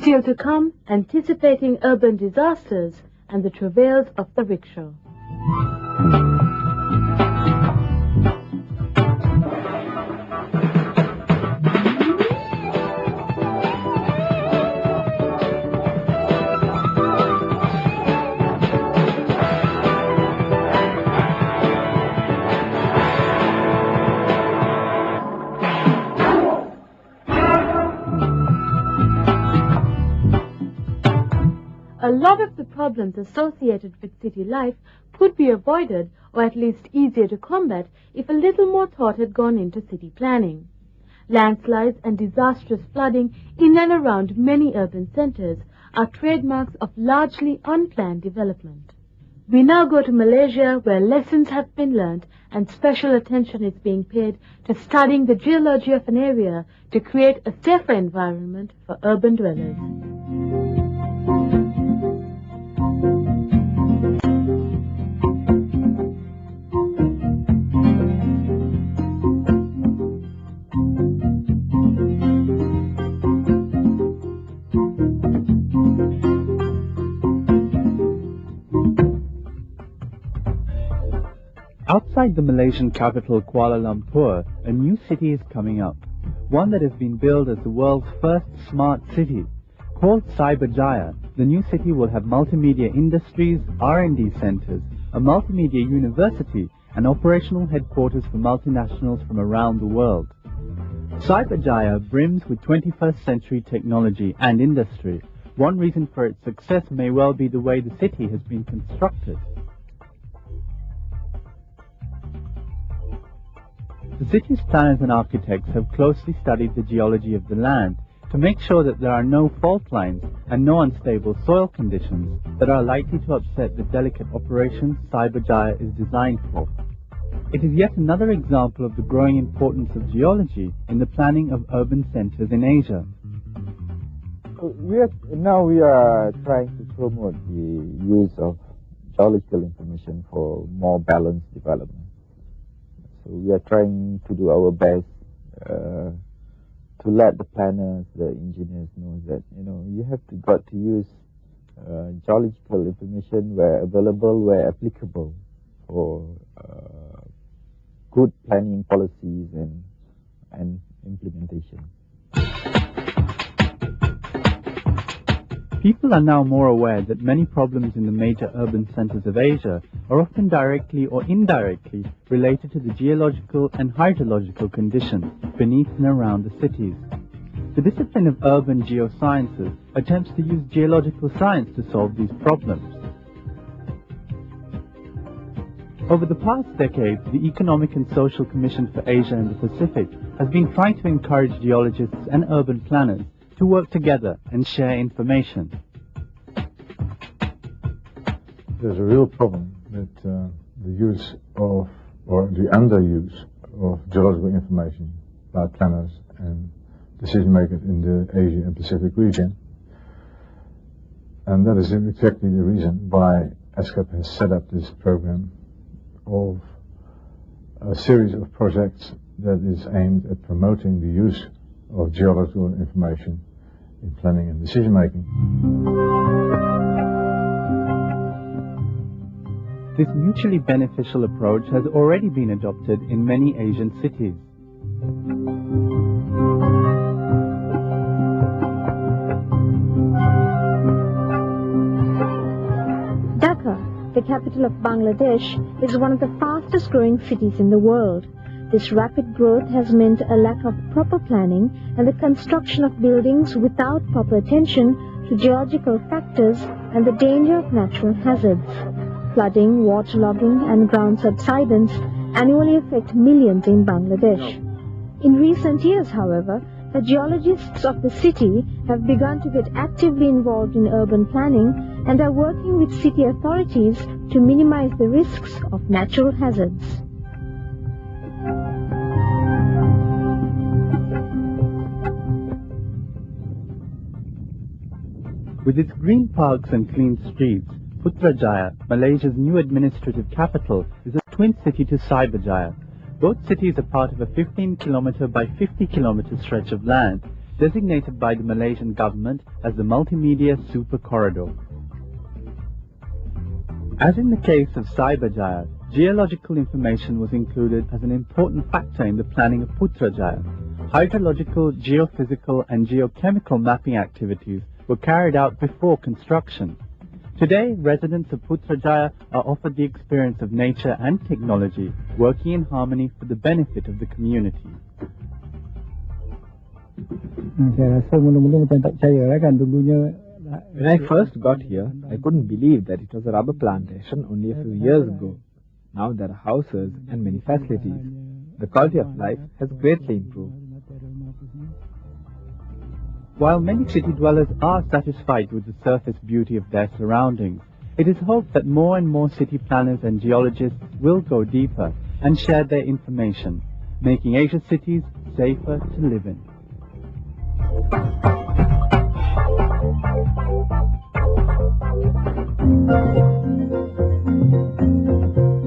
Still to come, anticipating urban disasters and the travails of the rickshaw. A lot of the problems associated with city life could be avoided, or at least easier to combat, if a little more thought had gone into city planning. Landslides and disastrous flooding in and around many urban centers are trademarks of largely unplanned development. We now go to Malaysia, where lessons have been learned and special attention is being paid to studying the geology of an area to create a safer environment for urban dwellers. Outside the Malaysian capital Kuala Lumpur, a new city is coming up, one that has been billed as the world's first smart city. Called Cyberjaya, the new city will have multimedia industries, R&D centers, a multimedia university, and operational headquarters for multinationals from around the world. Cyberjaya brims with 21st century technology and industry. One reason for its success may well be the way the city has been constructed. The city's planners and architects have closely studied the geology of the land to make sure that there are no fault lines and no unstable soil conditions that are likely to upset the delicate operations Cyberjaya is designed for. It is yet another example of the growing importance of geology in the planning of urban centers in Asia. Now we are trying to promote the use of geological information for more balanced development. So we are trying to do our best to let the planners, the engineers know that you have got to use geological information where available, where applicable for good planning policies and implementation. People are now more aware that many problems in the major urban centers of Asia are often directly or indirectly related to the geological and hydrological conditions beneath and around the cities. The discipline of urban geo-sciences attempts to use geological science to solve these problems. Over the past decade, the Economic and Social Commission for Asia and the Pacific has been trying to encourage geologists and urban planners to work together and share information. There's a real problem that the use of, or the underuse of geological information by planners and decision makers in the Asia and Pacific region. And that is exactly the reason why UNESCAP has set up this program of a series of projects that is aimed at promoting the use of geological information in planning and decision making. This mutually beneficial approach has already been adopted in many Asian cities. Dhaka, the capital of Bangladesh, is one of the fastest growing cities in the world. This rapid growth has meant a lack of proper planning and the construction of buildings without proper attention to geological factors and the danger of natural hazards. Flooding, waterlogging and ground subsidence annually affect millions in Bangladesh. In recent years, however, the geologists of the city have begun to get actively involved in urban planning and are working with city authorities to minimize the risks of natural hazards. With its green parks and clean streets, Putrajaya, Malaysia's new administrative capital, is a twin city to Cyberjaya. Both cities are part of a 15-kilometer by 50-kilometer stretch of land, designated by the Malaysian government as the Multimedia Super Corridor. As in the case of Cyberjaya, geological information was included as an important factor in the planning of Putrajaya. Hydrological, geophysical and geochemical mapping activities were carried out before construction. Today, residents of Putrajaya are offered the experience of nature and technology, working in harmony for the benefit of the community. When I first got here, I couldn't believe that it was a rubber plantation only a few years ago. Now there are houses and many facilities. The quality of life has greatly improved. While many city dwellers are satisfied with the surface beauty of their surroundings, it is hoped that more and more city planners and geologists will go deeper and share their information, making Asia's cities safer to live in.